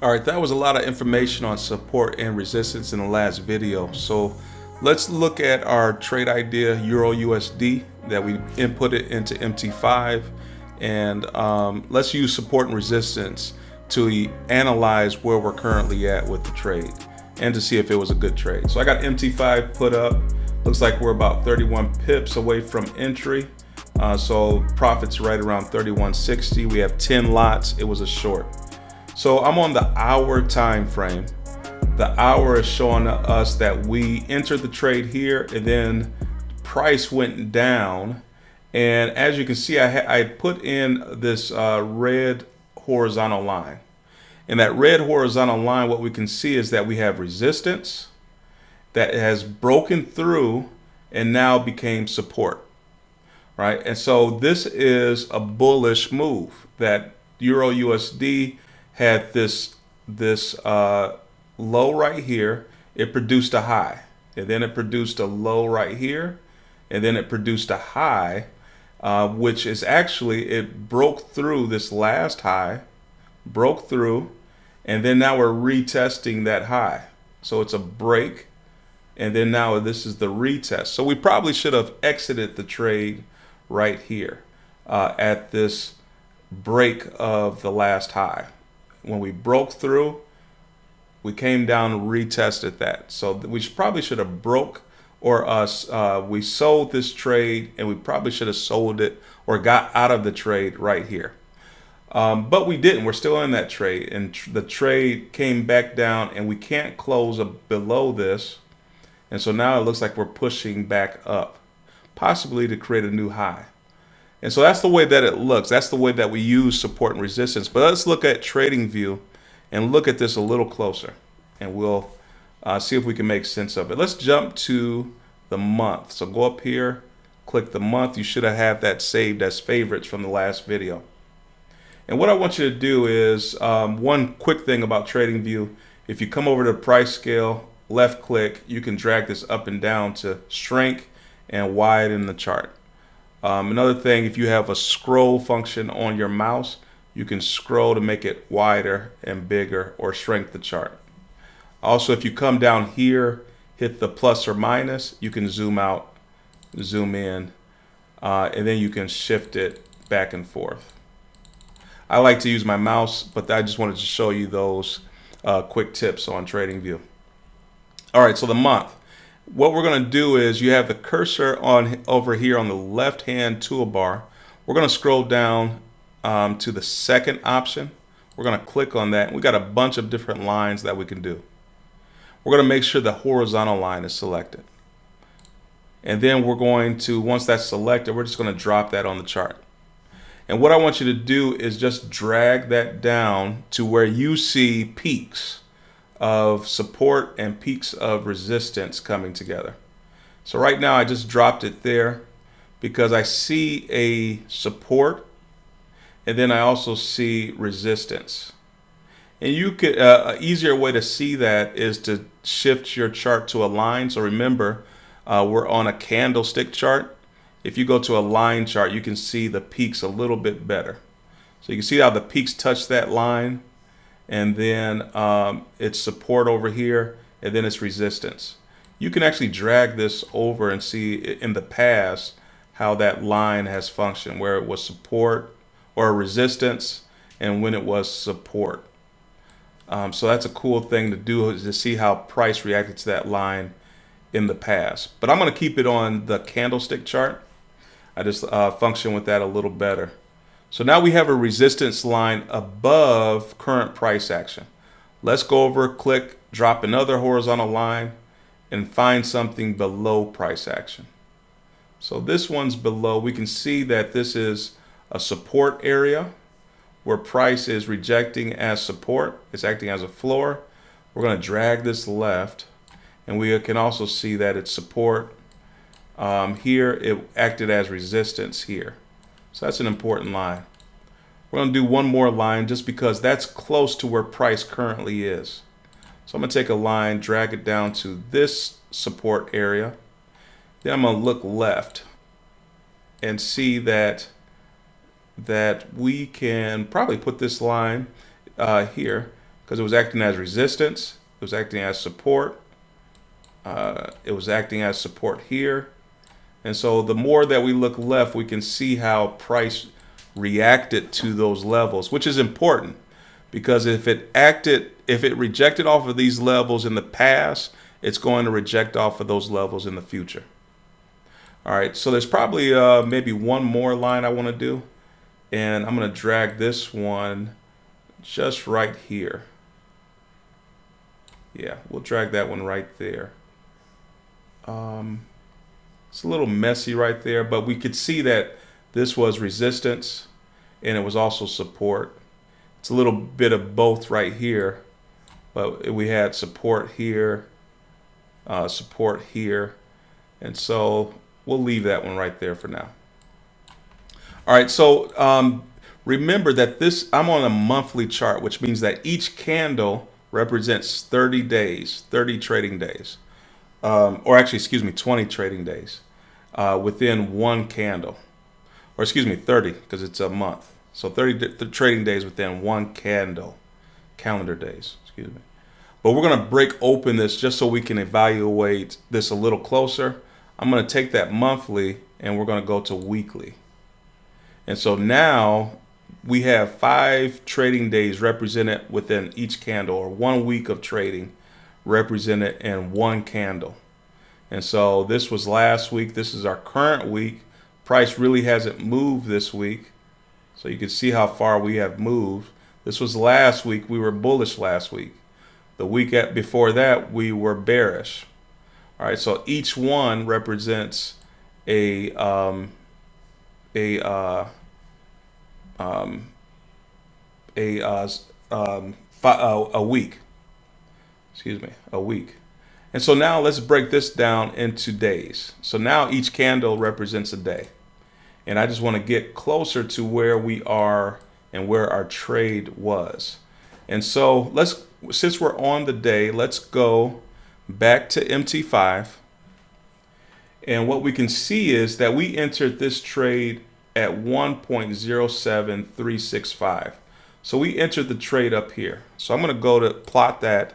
All right, that was a lot of information on support and resistance in the last video. So let's look at our trade idea Euro USD that we inputted into MT5, and let's use support and resistance to analyze where we're currently at with the trade and to see if it was a good trade. So I got MT5 put up. Looks like we're about 31 pips away from entry. So profits right around 31.60. We have 10 lots. It was a short. So I'm on the hour time frame. The hour is showing us that we entered the trade here and then price went down. And as you can see, I put in this red horizontal line. And that red horizontal line, what we can see is that we have resistance that has broken through and now became support, right? And so this is a bullish move that Euro USD had this low right here. It produced a high, and then it produced a low right here, and then it produced a high, which is actually, it broke through this last high, broke through, and then now we're retesting that high. So it's a break, and then now this is the retest. So we probably should have exited the trade right here at this break of the last high. When we broke through, we came down and retested that. So we probably should have broke, or we sold this trade, and we probably should have sold it or got out of the trade right here. But we didn't. We're still in that trade, and the trade came back down, and we can't close below this. And so now it looks like we're pushing back up, possibly to create a new high. And so that's the way that it looks. That's the way that we use support and resistance. But let's look at trading view and look at this a little closer, and we'll see if we can make sense of it. Let's jump to the month. So go up here, click the month. You should have that saved as favorites from the last video. And what I want you to do is one quick thing about trading view. If you come over to price scale, left click, you can drag this up and down to shrink and widen the chart. Another thing, if you have a scroll function on your mouse, you can scroll to make it wider and bigger or shrink the chart. Also, if you come down here, hit the plus or minus, you can zoom out, zoom in, and then you can shift it back and forth. I like to use my mouse, but I just wanted to show you those quick tips on trading view. All right, so the month. What we're going to do is you have the cursor on over here on the left hand toolbar. We're going to scroll down to the second option. We're going to click on that. We got a bunch of different lines that we can do. We're going to make sure the horizontal line is selected. And then we're going to, once that's selected, we're just going to drop that on the chart. And what I want you to do is just drag that down to where you see peaks of support and peaks of resistance coming together. So right now I just dropped it there because I see a support, and then I also see resistance. And you could an easier way to see that is to shift your chart to a line. So remember, we're on a candlestick chart. If you go to a line chart, you can see the peaks a little bit better. So you can see how the peaks touch that line, and then it's support over here, and then it's resistance. You can actually drag this over and see in the past how that line has functioned, where it was support or resistance and when it was support. So that's a cool thing to do, is to see how price reacted to that line in the past. But I'm going to keep it on the candlestick chart. I just function with that a little better. So now we have a resistance line above current price action. Let's go over, click, drop another horizontal line, and find something below price action. So this one's below. We can see that this is a support area where price is rejecting as support. It's acting as a floor. We're going to drag this left, and we can also see that it's support. Here it acted as resistance here. So that's an important line. We're going to do one more line just because that's close to where price currently is. So I'm going to take a line, drag it down to this support area. Then I'm going to look left and see that we can probably put this line here, because it was acting as resistance, it was acting as support, it was acting as support here. And so the more that we look left, we can see how price reacted to those levels, which is important, because if it rejected off of these levels in the past, it's going to reject off of those levels in the future. All right, so there's probably maybe one more line I want to do, and I'm going to drag this one just right here. Yeah, we'll drag that one right there. It's a little messy right there, but we could see that this was resistance and it was also support. It's a little bit of both right here, but we had support here, and so we'll leave that one right there for now. All right, so remember that I'm on a monthly chart, which means that each candle represents 30 days, 30 trading days, or actually, excuse me, 20 trading days within one candle, or excuse me, 30, because it's a month. So 30 trading days within one candle, calendar days, excuse me. But we're going to break open this just so we can evaluate this a little closer. I'm going to take that monthly and we're going to go to weekly. And so now we have 5 trading days represented within each candle, or 1 week of trading represented in one candle. And so this was last week. This is our current week. Price really hasn't moved this week. So you can see how far we have moved. This was last week. We were bullish last week. The week before that, we were bearish. All right, so each one represents a week. Excuse me, a week. And so now let's break this down into days. So now each candle represents a day. And I just want to get closer to where we are and where our trade was. And so since we're on the day, let's go back to MT5. And what we can see is that we entered this trade at 1.07365. So we entered the trade up here. So I'm going to go to plot that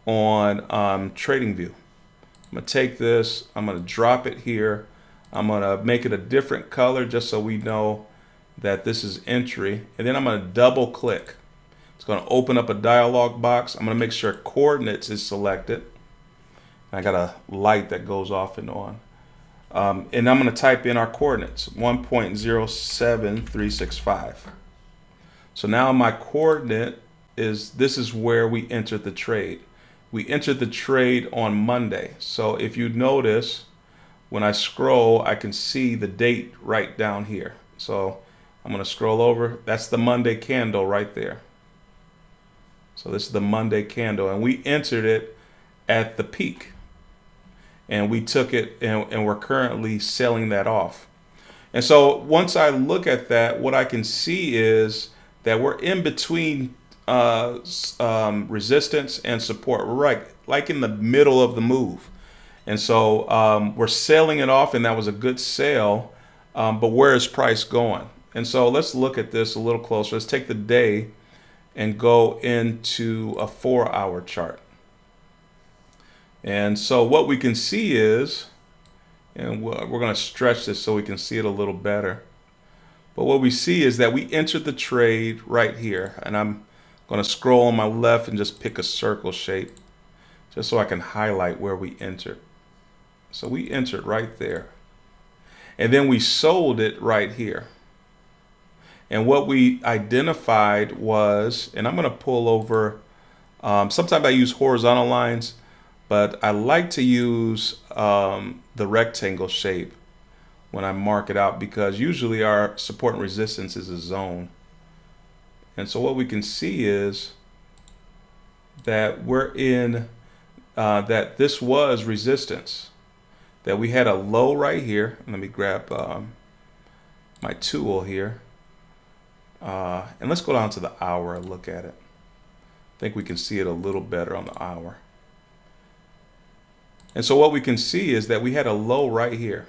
on TradingView. I'm going to take this, I'm going to drop it here. I'm going to make it a different color just so we know that this is entry. And then I'm going to double click. It's going to open up a dialog box. I'm going to make sure coordinates is selected. I got a light that goes off and on. And I'm going to type in our coordinates, 1.07365. So now my coordinate this is where we entered the trade. We entered the trade on Monday. So if you notice, when I scroll, I can see the date right down here. So I'm going to scroll over. That's the Monday candle right there. So this is the Monday candle, and we entered it at the peak. And we took it, and we're currently selling that off. And so once I look at that, what I can see is that we're in between resistance and support. We're right, like in the middle of the move. And so we're selling it off, and that was a good sale. But where is price going? And so let's look at this a little closer. Let's take the day and go into a 4-hour chart. And so what we can see is, and we're going to stretch this so we can see it a little better. But what we see is that we entered the trade right here. And I'm going to scroll on my left and just pick a circle shape just so I can highlight where we entered. So we entered right there. And then we sold it right here. And what we identified was, and I'm going to pull over, sometimes I use horizontal lines, but I like to use the rectangle shape when I mark it out, because usually our support and resistance is a zone. And so what we can see is that we're in, that this was resistance, that we had a low right here. Let me grab my tool here. And let's go down to the hour and look at it. I think we can see it a little better on the hour. And so what we can see is that we had a low right here.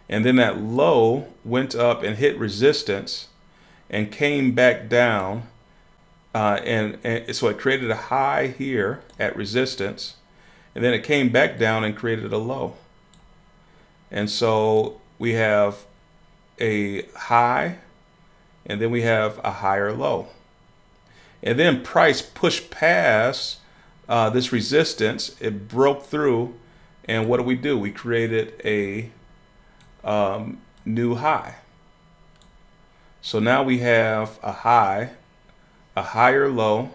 And then that low went up and hit resistance and came back down and so it created a high here at resistance, and then it came back down and created a low. And so we have a high, and then we have a higher low. And then price pushed past this resistance. It broke through, and what do? We created a new high. So now we have a high, a higher low,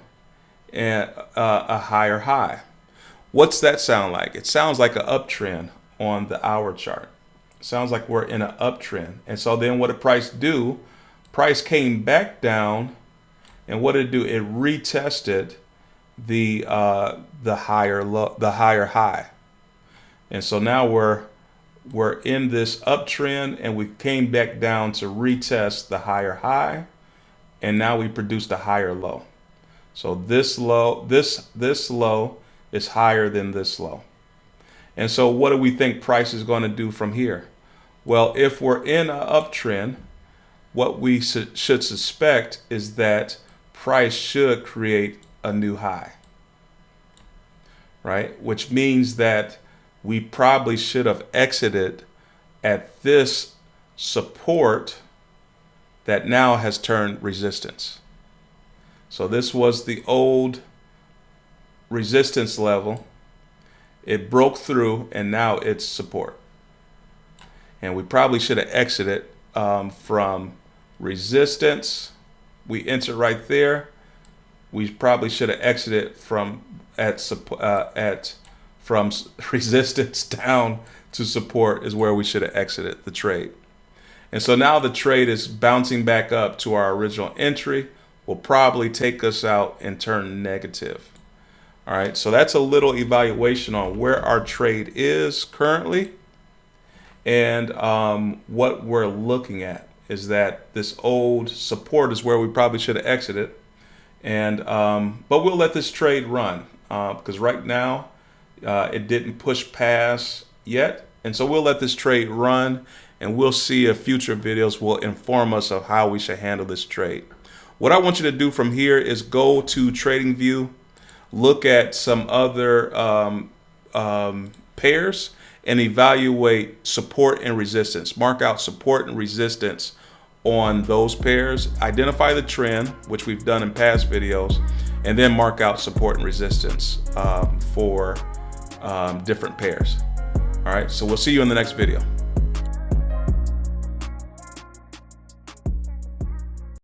and a higher high. What's that sound like? It sounds like an uptrend on the hour chart. It sounds like we're in an uptrend. And so then what did price do? Price came back down, and what did it do? It retested the higher low, the higher high. And so now we're in this uptrend, and we came back down to retest the higher high, and now we produced a higher low. So this low, this low is higher than this low. And so what do we think price is going to do from here? Well, if we're in an uptrend, what we should suspect is that price should create a new high, right? Which means that we probably should have exited at this support that now has turned resistance. So this was the old resistance level. It broke through, and now it's support. And we probably should have exited from resistance. We entered right there. We probably should have exited from from resistance down to support is where we should have exited the trade. And so now the trade is bouncing back up to our original entry. Will probably take us out and turn negative. All right, so that's a little evaluation on where our trade is currently. And what we're looking at is that this old support is where we probably should have exited. And but we'll let this trade run because right now it didn't push past yet. And so we'll let this trade run, and we'll see if future videos will inform us of how we should handle this trade. What I want you to do from here is go to TradingView, look at some other pairs, and evaluate support and resistance. Mark out support and resistance on those pairs. Identify the trend, which we've done in past videos, and then mark out support and resistance for different pairs. All right, so we'll see you in the next video.